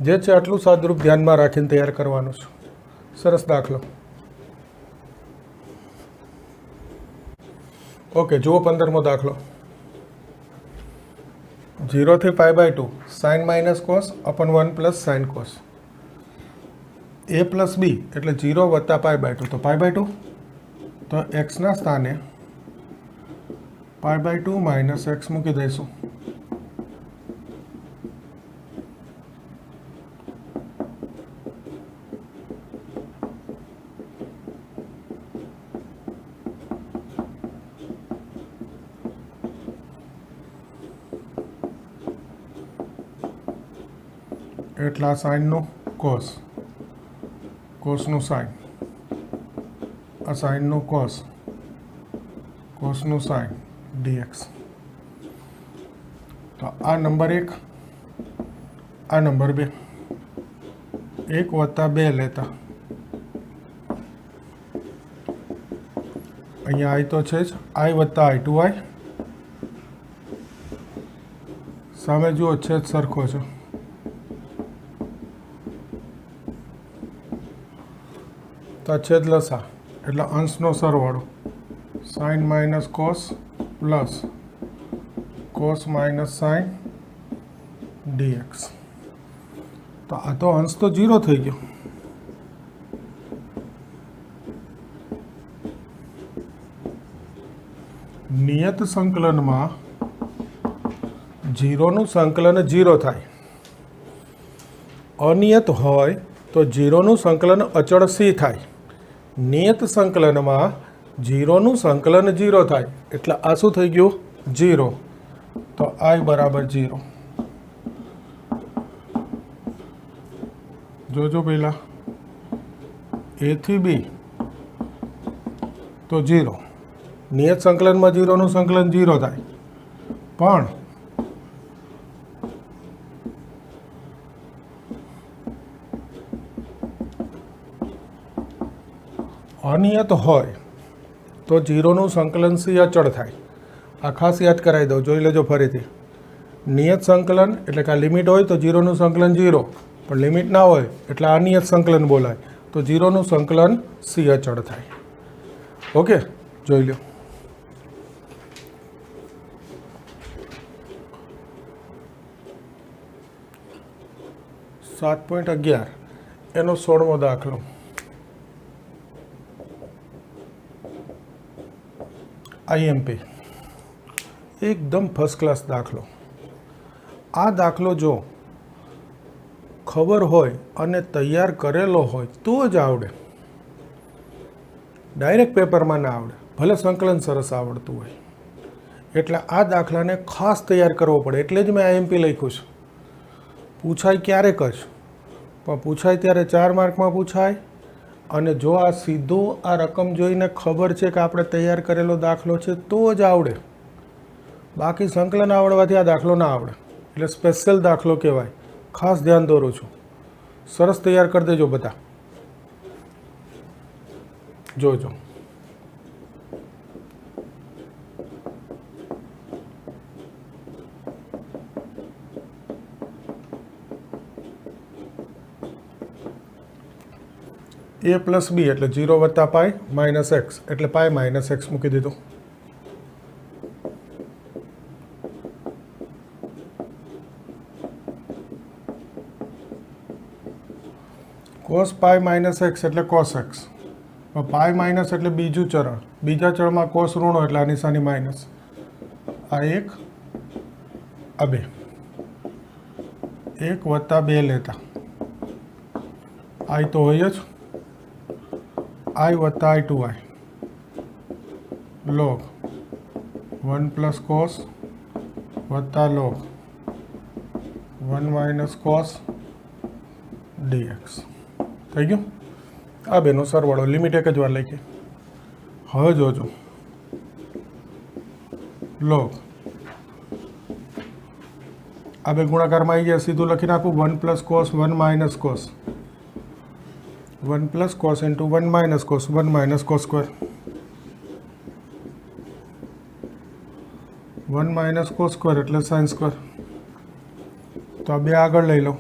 જે છે આટલું સાદરૂપ ધ્યાનમાં રાખીને તૈયાર કરવાનું છે. સરસ દાખલો. ઓકે, જુઓ 15મો દાખલો. 0 થી π/2 sin - cos / 1 + sin cos. a + b એટલે 0 + π/2 તો π/2, તો x ના સ્થાને π/2 - x મૂકી દઈશું. એટલા સાઇનનું કોસ, કોસનું સાઇન, આ સાઇનનું કોસ, કોસનું સાઇન dx. તો આ નંબર 1, આ નંબર 2, 1 + 2 લેતા અહીંયા i તો છે જ, i + i2i, સામે જુઓ છેદ સરખો છે, તો છેદ લસા એટલે અંશનો સરવાળો sin - cos plus cos - sin dx. તો આ તો અંશ તો 0 થઈ ગયો. નિયત સંકલનમાં 0 નું સંકલન 0 થાય, અનિયત હોય તો 0 નું સંકલન અચળ c થાય. નિયત સંકલનમાં 0 નું સંકલન 0 થાય એટલે આ શું થઈ ગયું? 0. તો i = 0. જોજો પહેલા a થી b તો 0. નિયત સંકલનમાં 0 નું સંકલન 0 થાય, પણ અનિયત હોય તો 0 નું સંકલન c અચળ થાય. આ ખાસ યાદ કરાવી દઉં, જોઈ લેજો ફરીથી. નિયત સંકલન એટલે કે આ લિમિટ હોય તો 0 નું સંકલન 0, પણ લિમિટ ના હોય એટલે અનિયત સંકલન બોલાય, તો 0 નું સંકલન c અચળ થાય. ઓકે, જોઈ લો. .11 એનો 16મો દાખલો. IMP એકદમ ફર્સ્ટ ક્લાસ દાખલો. આ દાખલો જો ખબર હોય અને તૈયાર કરેલો હોય તો જ આવડે, ડાયરેક્ટ પેપરમાં ના આવડે, ભલે સંકલન સરસ આવડતું હોય. એટલે આ દાખલાને ખાસ તૈયાર કરવો પડે, એટલે જ મેં IMP લખ્યું છે. પૂછાય ક્યારેક જ, પણ પૂછાય ત્યારે 4 માર્કમાં પૂછાય, અને જો આ સીધું આ રકમ જોઈને ખબર છે કે આપણે તૈયાર કરેલો દાખલો છે તો જ આવડે. બાકી સંકલન આવડવાથી આ દાખલો ના આવડે, એટલે સ્પેશિયલ દાખલો કહેવાય. ખાસ ધ્યાન દોરું છું. સરસ તૈયાર કરી દેજો બધા. જોજો. a + b એટલે 0 + π - x એટલે π - x મૂકી દીધું. કોસ પાઈ માઇનસ એક્સ એટલે કોસ એક્સ, પાઈ માઇનસ એટલે બીજું ચરણ, બીજા ચરણમાં કોસ ઋણો એટલે આ નિશાની માઇનસ, આ 1 આ 2, 1 વત્તા 2 લેતા આઈ તો હોય જ, આઈ વત્તા આઈ 2i log 1 પ્લસ કોસ વત્તા log 1 માઇનસ કોસ dx થઈ ગયું. આ બેનો સરવાળો લિમિટ એક જ વાર લખીએ. હવે જોજો log આ બે ગુણાકારમાં આવી ગયા, સીધું લખી નાખું 1 plus cos 1 minus cos, 1 plus cos into 1 minus cos, 1 minus cos square, 1 minus cos square એટલે સાઇન સ્ક્વેર. તો આ બે આગળ લઈ લો,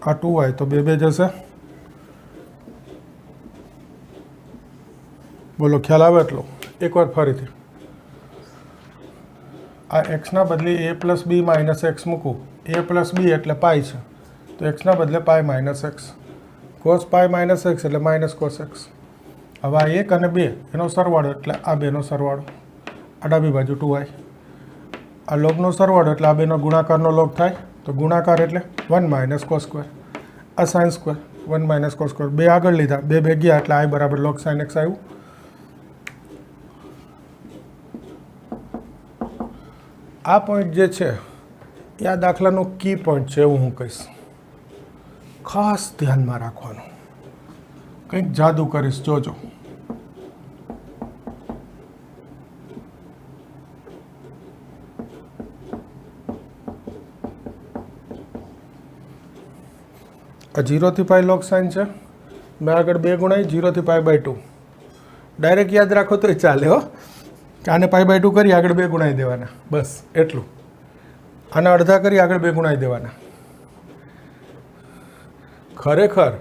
આ 2i તો બે બે જશે. બોલો ખ્યાલ આવે એટલો? એકવાર ફરીથી આ એક્સના બદલે a plus B minus x મૂકું, a પ્લસ બી એટલે પાઈ છે, તો એક્સના બદલે pi minus x, cos pi minus x એટલે માઇનસ કોસ એક્સ. હવે આ 1 અને 2 એનો સરવાળો એટલે આ બેનો સરવાળો, આ ડાબી બાજુ 2i, આ લોગનો સરવાળો એટલે આ બેનો ગુણાકારનો લોગ થાય, તો ગુણાકાર એટલે 1 માઇનસ કોસ સ્ક્વેર, આ sine square, 1 minus cos square. બે આગળ લીધા, બે બે ગયા એટલે i બરાબર લોગ સાઇન એક્સ આવ્યું. આ પોઈન્ટ જે છે એ આ દાખલાનો કી પોઈન્ટ છે એવું હું કહીશ, ખાસ ધ્યાનમાં રાખવાનું. કંઈક જાદુ કરીશ, જોજો. આ 0 થી પાઈ લોગ સાઇન છે, મેં આગળ 2 ગુણાઈ 0 થી પાઈ બાય 2. ડાયરેક્ટ યાદ રાખો તો ચાલે હો, કે આને પાઈ બાય 2 કરી આગળ 2 ગુણાઈ દેવાના, બસ એટલું. આને અડધા કરી આગળ 2 ગુણાઈ દેવાના. ખરેખર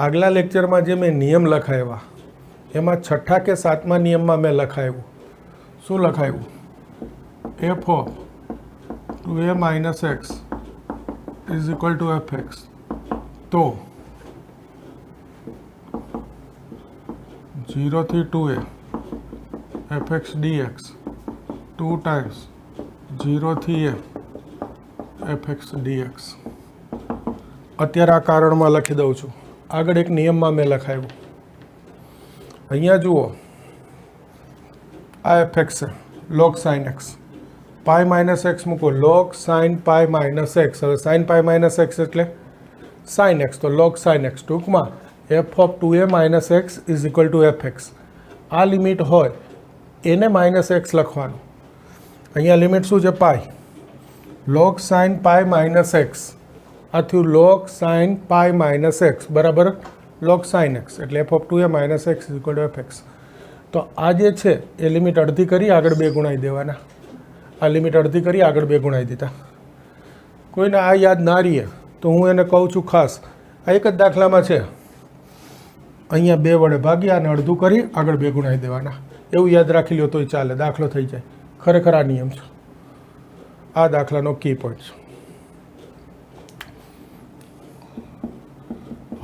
આગલા લેક્ચરમાં જે મેં નિયમ લખાવ્યા એમાં 6થા કે 7મા નિયમમાં મેં લખાવ્યું. શું લખાવ્યું? f of 2a minus x is equal to f x. તો 0 થી 2a fx dx 2 times 0 થી a fx dx. અત્યારે આ કારણમાં લખી દઉં છું, આગળ એક નિયમમાં મેં લખાવ્યું. અહીંયા જુઓ, આ fx છે, log sin x, પાઈ માઇનસ એક્સ મૂકો, log sin પાઈ માઇનસ એક્સ. હવે sin પાઈ માઇનસ એક્સ એટલે sin x, તો log sin x. ટૂંકમાં f of 2a minus x is equal to fx. આ લિમિટ હોય એને માઇનસ એક્સ લખવાનું. અહીંયા લિમિટ શું છે? પાઈ. log sin પાઈ માઇનસ એક્સ, આ થયું log sin પાઈ માઇનસ એક્સ બરાબર log sin x, એટલે f of 2a minus x is equal to fx. તો આ જે છે એ લિમિટ અડધી કરી આગળ 2 ગુણાઈ દેવાના. આ લિમિટ અડધી કરી આગળ 2 ગુણાઈ દીધા. કોઈને આ યાદ ના રહીએ તો હું એને કહું છું ખાસ, આ એક જ દાખલામાં છે, અહીંયા 2 વડે ભાગી અને અડધું કરી આગળ 2 ગુણાઈ દેવાના. એવું યાદ રાખી લો તોય ચાલે, દાખલો થઈ જાય. ખરેખર આ નિયમ છે, આ દાખલાનો કી પોઈન્ટ છે.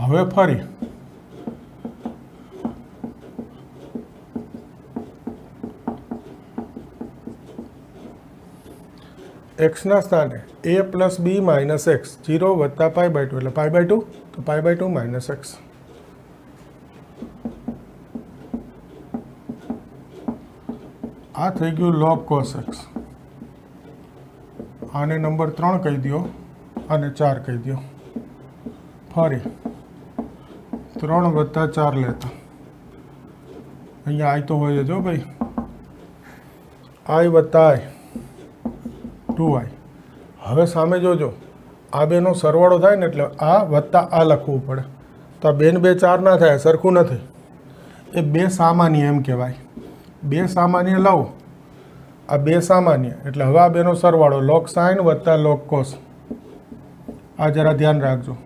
હવે ફરી એક્સના સ્થાને a plus B minus x, 0 વત્તા પાઈ બાય 2 એટલે પાઈ બાય 2, તો પાઈ બાય 2 માઇનસ એક્સ. આ થઈ ગયું log cos x. આને નંબર 3 કહી દો અને 4 કહી દો. ફરી 3 વત્તા 4 લેતા, અહીંયા આઈ તો હોય જો ભાઈ, આઈ વત્તા આઈ 2i. હવે સામે જોજો, આ બેનો સરવાળો થાય ને એટલે આ વત્તા આ લખવું પડે. તો આ 2 ને 2 4 ના થાય, સરખું નથી. એ 2 સામાન્ય એમ કહેવાય. 2 સામાન્ય લઉં, આ 2 સામાન્ય એટલે હવે આ બેનો સરવાળો log sin વત્તા log cos. આ જરા ધ્યાન રાખજો.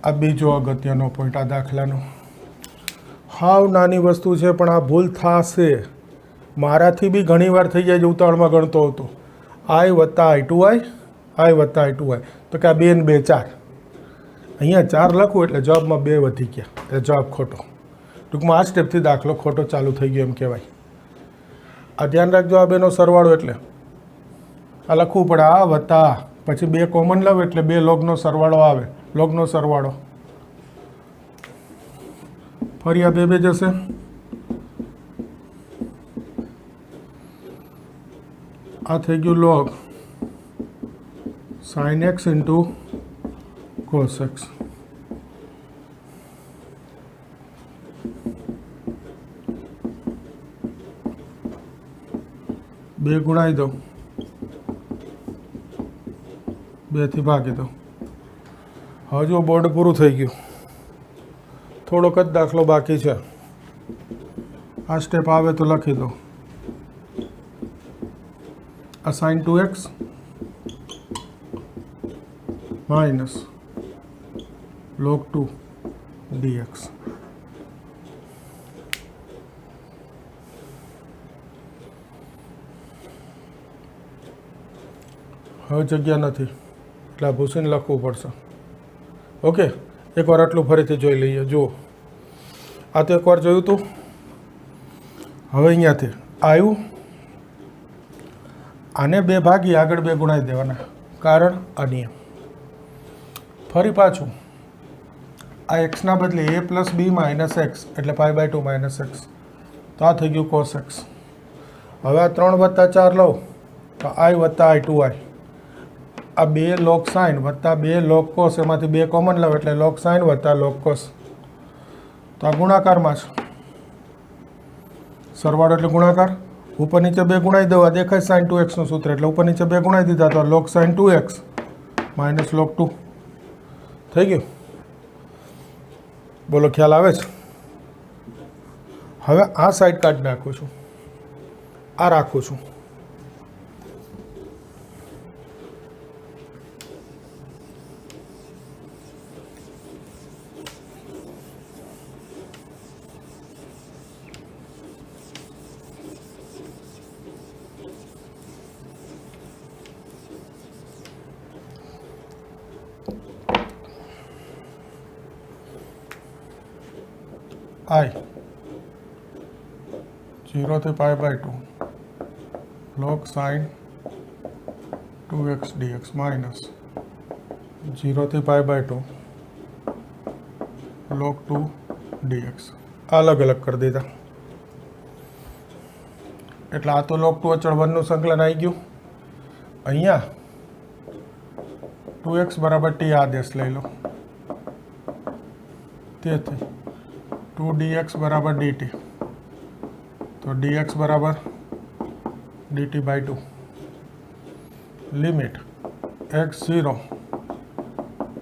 આ બીજો અગત્યનો પોઈન્ટ આ દાખલાનો. હાવ નાની વસ્તુ છે પણ આ ભૂલ થશે. મારાથી બી ઘણી વાર થઈ જાય છે, ઉતાવળમાં ગણતો હતો. આઈ વત્તા આઈ ટુ આઈ, આઈ વત્તા આઈ ટુ આઈ, તો કે આ 2 ને 2 4. અહીંયા 4 લખું એટલે જવાબમાં 2 વધી ગયા, એટલે જવાબ ખોટો. ટૂંકમાં આ સ્ટેપથી દાખલો ખોટો ચાલુ થઈ ગયો એમ કહેવાય. આ ધ્યાન રાખજો, આ બેનો સરવાળો એટલે આ લખવું પડે, આ વત્તા આ, પછી 2 કોમન લઉં એટલે 2 લોગનો સરવાળો આવે, લોગનો સરવાળો. ફરી આ 2 જશે, આ થઈ ગયું log sin x into cos x. બે ગુણાઈ દો, 2 થી ભાગી દો. હજુ બોર્ડ પૂરું થઈ ગયું, થોડોક જ દાખલો બાકી છે. આ સ્ટેપ આવે તો લખી દો, આ sin 2x minus log 2 dx. હવે જગ્યા નથી એટલે આ ભૂસીને લખવું પડશે. ઓકે, એકવાર આટલું ફરીથી જોઈ લઈએ. જુઓ, આ તો એકવાર જોયું હતું. હવે અહીંયાથી આવ્યું, આને 2 ભાગી આગળ 2 ગુણાઈ દેવાના, કારણ આ નિયમ. ફરી પાછું આ એક્સના બદલે a plus B minus x એટલે π/2 માઇનસ એક્સ, તો આ થઈ ગયું cos x. હવે આ 3 વત્તા 4 લઉં તો i વત્તા i ટુ આઈ, આ 2 log sin વત્તા 2 log cos, એમાંથી 2 કોમન લઉં એટલે log sin વત્તા log cos. તો આ ગુણાકારમાં છે, સરવાળો એટલે ગુણાકાર. ઉપર નીચે 2 ગુણાઈ દેવા, દેખાય sin 2x નું સૂત્ર, એટલે ઉપર નીચે 2 ગુણાઈ દીધા તો log sin 2x minus log 2 થઈ ગયું. બોલો, ખ્યાલ આવે છે? હવે આ સાઈડ કાઢી નાખું છું, આ રાખું છું. I 0 થી π/2 log sin 2x dx minus 0 થી π/2 log 2 dx. અલગ અલગ કરી દીધા એટલે આ તો log 2 અચળ 1 નું સંકલન આવી ગયું. અહીંયા 2x બરાબર t આદેશ લઈ લો, તેથી 2 dx બરાબર dt, તો dx બરાબર dt/2. લિમિટ x0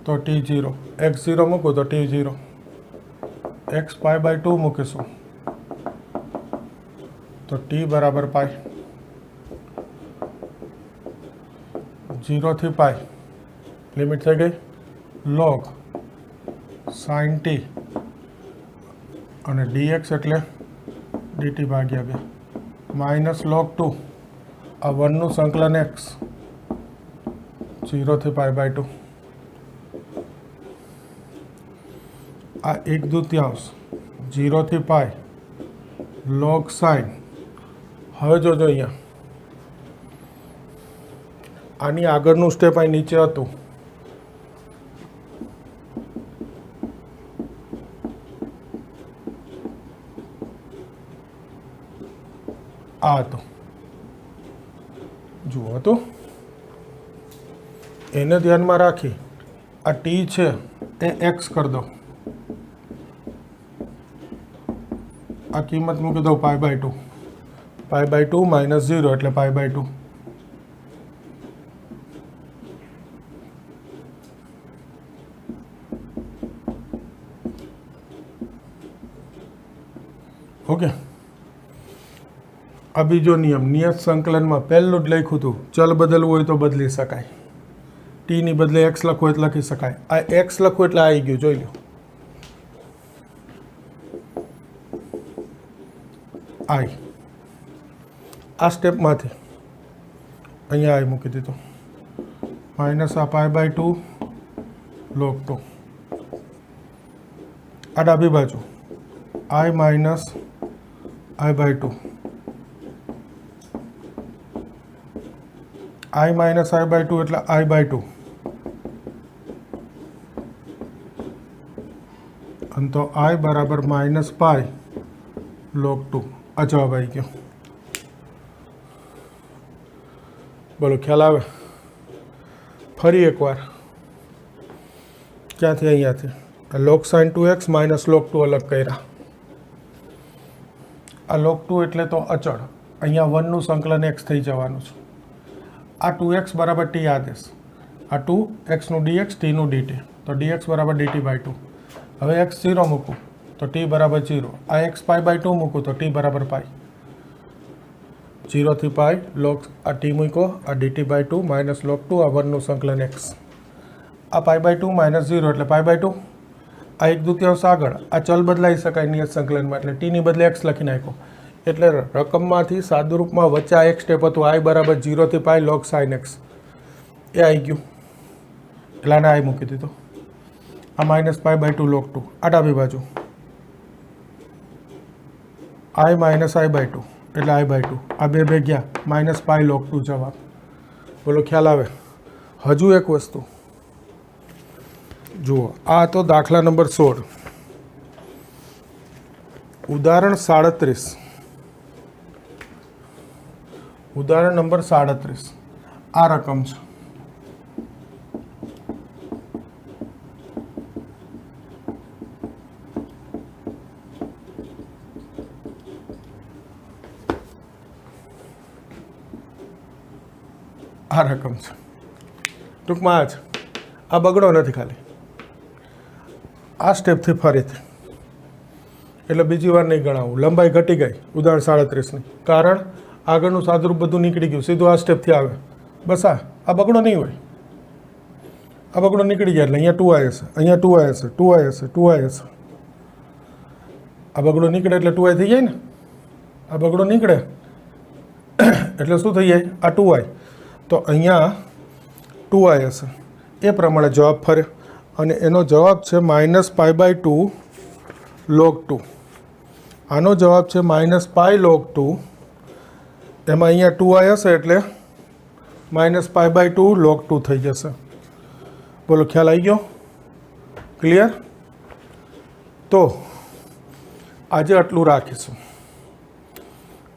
તો t0, x0 મૂકું તો t0, x π/2 મૂકીશું તો t બરાબર π. 0 થી π લિમિટ થઈ ગઈ, log sin t અને dx એટલે dt/2 માઇનસ log 2, આ 1 નું સંકલન x 0 થી π/2. આ 1/2 0 થી π log sin. હવે જોજો અહીંયા આની આગળનું સ્ટેપ અહીં નીચે હતું, આ હતો, જુઓ તો એને ધ્યાનમાં રાખી આ t છે એ x કરી દો, આ કિંમત મૂકી દો π/2, π/2 માઇનસ 0 એટલે π/2. ઓકે, આ બીજો નિયમ, નિયત સંકલનમાં પહેલું જ લખ્યું હતું, ચલ બદલવું હોય તો બદલી શકાય. ટી ની બદલે એક્સ લખવું એટલે લખી શકાય. આ એક્સ લખવું એટલે આવી ગયું, જોઈ લો. આઈ. આ સ્ટેપમાંથી અહીંયા આઈ મૂકી દીધો, માઇનસ આ π/2 log2. આ ડાબી બાજુ આઈ minus i/2, i minus i/2 એટલે i/2, અને તો i બરાબર માઇનસ π log2. આ જવાબ આવી ગયો. બોલો ખ્યાલ આવે? ફરી એકવાર ક્યાંથી? અહીંયાથી log sin 2x minus log2 અલગ કર્યા. આ log2 એટલે તો અચળ, અહીંયા 1 નું સંકલન x થઈ જવાનું છે. આ 2x બરાબર t આદેશ, આ 2x નું dx, t નું dt, તો dx બરાબર dt/2. હવે x 0 મૂકું તો t બરાબર 0, આ x π/2 મૂકું તો t બરાબર π. 0 થી π log આ t મૂકો, આ dt/2 માઇનસ log2, આ 1 નું સંકલન x. આ π/2 માઇનસ 0 એટલે π/2. આ 1/2 આગળ, આ ચલ બદલાઈ શકાય નિયત સંકલનમાં, એટલે t ની બદલે x લખી નાખો. એટલે રકમમાંથી સાદુરૂપમાં વચ્ચે આ એક સ્ટેપ હતું, i બરાબર 0 થી π log sin x. એ આવી ગયું, એટલે આને i મૂકી દીધો. આ માઇનસ π/2 log2. આ ડાબી બાજુ i માઇનસ i/2 એટલે i/2. આ બે ગયા, માઇનસ π log2 જવાબ. બોલો ખ્યાલ આવે? હજુ એક વસ્તુ જુઓ, આ તો દાખલા નંબર 16, ઉદાહરણ 37. ઉદાહરણ નંબર 37 આ રકમ છે. આ રકમ છે ટૂંકમાં આ છે. આ બગડો નથી, ખાલી આ સ્ટેપથી ફરીથી, એટલે બીજી વાર નહીં ગણાવું. લંબાઈ ઘટી ગઈ ઉદાહરણ 37ની, કારણ આગળનું સાદુરૂપ બધું નીકળી ગયું, સીધું આ સ્ટેપથી આવે. બસ આ બગડો નહીં હોય, આ બગડો નીકળી જાય એટલે અહીંયા 2i હશે, અહીંયા 2i હશે, 2i હશે, 2i હશે. આ બગડો નીકળે એટલે 2i થઈ જાય ને. આ બગડો નીકળે એટલે શું થઈ જાય? આ 2i. તો અહીંયા 2i હશે. એ પ્રમાણે જવાબ ફરે, અને એનો જવાબ છે માઇનસ π/2 log2. આનો જવાબ છે માઇનસ π log2. એમાં અહીંયા 2i હશે એટલે માઇનસ π/2 log2 થઈ જશે. બોલો ખ્યાલ આવી ગયો? ક્લિયર? તો આજે આટલું રાખીશું.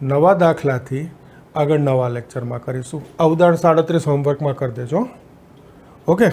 નવા દાખલાથી આગળ નવા લેક્ચરમાં કરીશું. આ ઉદાહરણ 37 હોમવર્કમાં કરી દેજો. ઓકે.